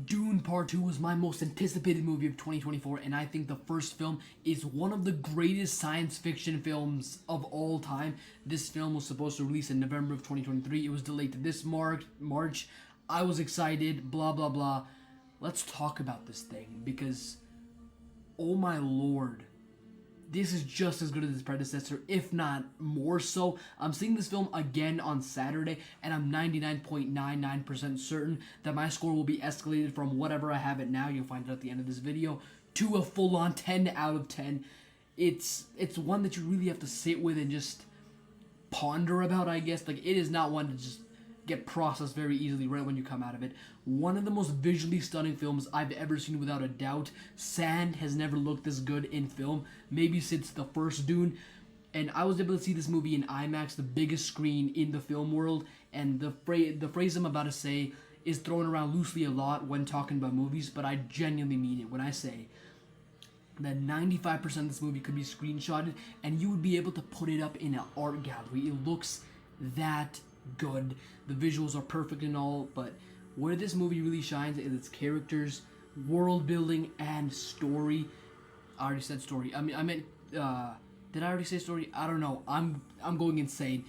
Dune Part 2 was my most anticipated movie of 2024, and I think the first film is one of the greatest science fiction films of all time. This film was supposed to release in November of 2023. It was delayed to this March. I was excited, blah, blah, blah. Let's talk about this thing, because, oh my lord, this is just as good as its predecessor, if not more so. I'm seeing this film again on Saturday, and I'm 99.99% certain that my score will be escalated from whatever I have it now, you'll find it at the end of this video, to a full-on 10 out of 10. It's one that you really have to sit with and just ponder about, I guess. Like, it is not one to just get processed very easily right when you come out of it. One of the most visually stunning films I've ever seen, without a doubt. Sand has never looked this good in film, maybe since the first Dune. And I was able to see this movie in IMAX, the biggest screen in the film world. And the phrase I'm about to say is thrown around loosely a lot when talking about movies, but I genuinely mean it when I say that 95% of this movie could be screenshotted and you would be able to put it up in an art gallery. It looks that good. The visuals are perfect and all, but where this movie really shines is its characters, world building, and story. I already said story. I meant did I already say story? I don't know. I'm going insane.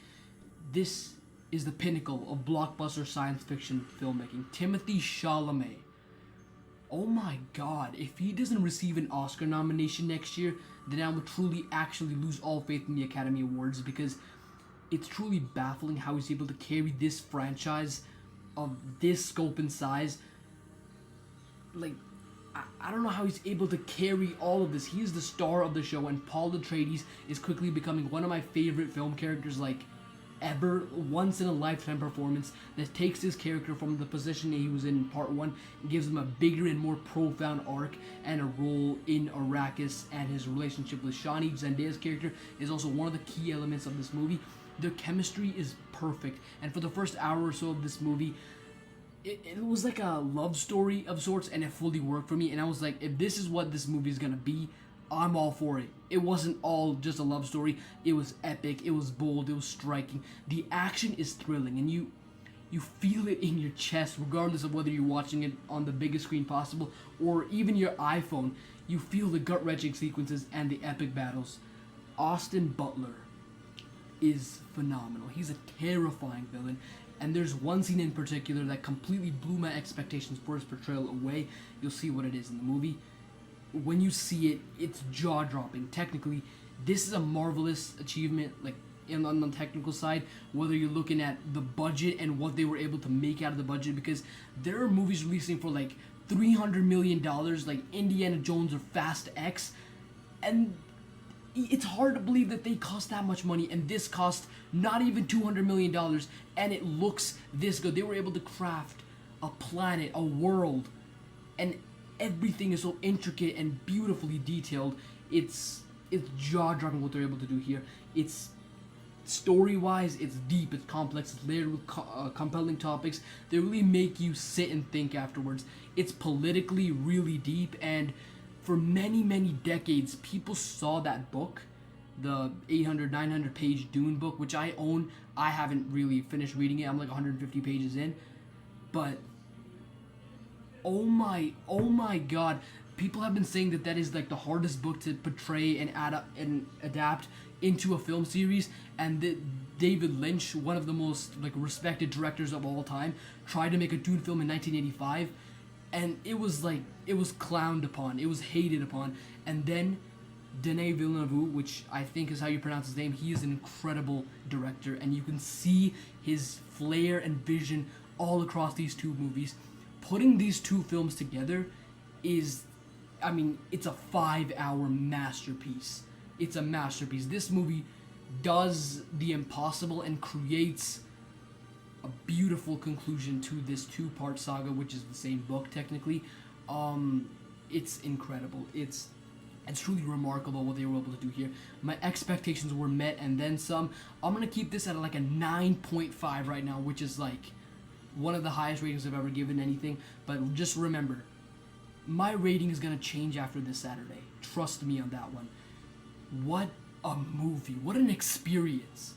This is the pinnacle of blockbuster science fiction filmmaking. Timothée Chalamet. Oh my god, if he doesn't receive an Oscar nomination next year, then I will truly actually lose all faith in the Academy Awards, because it's truly baffling how he's able to carry this franchise of this scope and size. Like, I don't know how he's able to carry all of this. He is the star of the show, and Paul Atreides is quickly becoming one of my favorite film characters, like, ever. Once in a lifetime performance that takes his character from the position he was in Part 1 and gives him a bigger and more profound arc and a role in Arrakis, and his relationship with Shani, Zendaya's character, is also one of the key elements of this movie. Their chemistry is perfect, and for the first hour or so of this movie, it was like a love story of sorts, and it fully worked for me. And I was like, if this is what this movie is gonna be, I'm all for it. It wasn't all just a love story. It was epic, it was bold, it was striking. The action is thrilling, and you feel it in your chest, regardless of whether you're watching it on the biggest screen possible or even your iPhone. You feel the gut-wrenching sequences and the epic battles. Austin Butler is phenomenal. He's a terrifying villain, and there's one scene in particular that completely blew my expectations for his portrayal away. You'll see what it is in the movie. When you see it, it's jaw-dropping. Technically, this is a marvelous achievement, like, on the technical side, whether you're looking at the budget and what they were able to make out of the budget, because there are movies releasing for like $300 million, like Indiana Jones or Fast X, and it's hard to believe that they cost that much money, and this cost not even $200 million, and it looks this good. They were able to craft a planet, a world, and everything is so intricate and beautifully detailed. It's jaw-dropping what they're able to do here. It's story-wise, it's deep, it's complex, it's layered with compelling topics. They really make you sit and think afterwards. It's politically really deep, and for many, many decades, people saw that book, the 800, 900 page Dune book, which I own. I haven't really finished reading it. I'm like 150 pages in. But, oh my god. People have been saying that is like the hardest book to portray and adapt into a film series. And that David Lynch, one of the most like respected directors of all time, tried to make a Dune film in 1985. And it was clowned upon, it was hated upon. And then Denis Villeneuve, which I think is how you pronounce his name, he is an incredible director, and you can see his flair and vision all across these two movies. Putting these two films together is, I mean, it's a 5-hour masterpiece. It's a masterpiece. This movie does the impossible and creates a beautiful conclusion to this 2-part saga, which is the same book technically. It's incredible. It's truly remarkable what they were able to do here. My expectations were met and then some. I'm gonna keep this at like a 9.5 right now, which is like one of the highest ratings I've ever given anything. But just remember, my rating is gonna change after this Saturday. Trust me on that one. What a movie. What an experience.